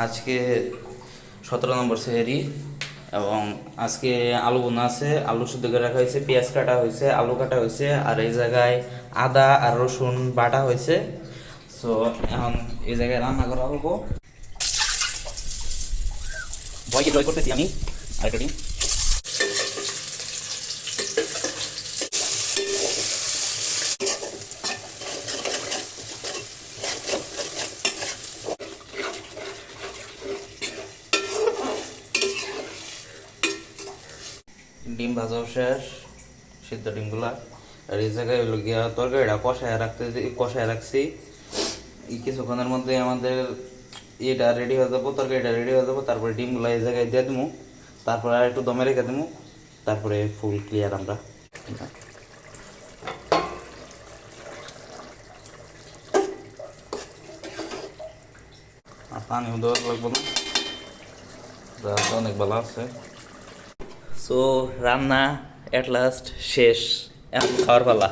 আজকে 17 নম্বর সেহেরি এবং আজকে আলু বোনা আছে, আলু সিদ্ধ করে রাখা হয়েছে, পেঁয়াজ কাটা হয়েছে, আলু কাটা হয়েছে, আর এই জায়গায় আদা আর রসুন বাটা হয়েছে। সো এখন এই জায়গায় রান্না করা হবো। ভয়কে জয় করতেছি আমি আরেকটা ডিম। ডিম ভাজাও শেষ, সিদ্ধ ডিমগুলা। আর এই জায়গায় হলো গিয়া তরকারিটা কষায় রাখছি। এই কিছুক্ষণের মধ্যে আমাদের এটা রেডি হয়ে যাবো, তরকারিটা রেডি হয়ে যাবো। তারপরে ডিমগুলা এই জায়গায় দিয়ে দেবো, তারপরে আর একটু দমে রেখে দেবো, তারপরে ফুল ক্লিয়ার আমরা। আর পানিও দেওয়া লাগবো না, রাতটা অনেক ভালো আছে। সো রান্না এট লাস্ট শেষ, এখন খাওয়ার পালা।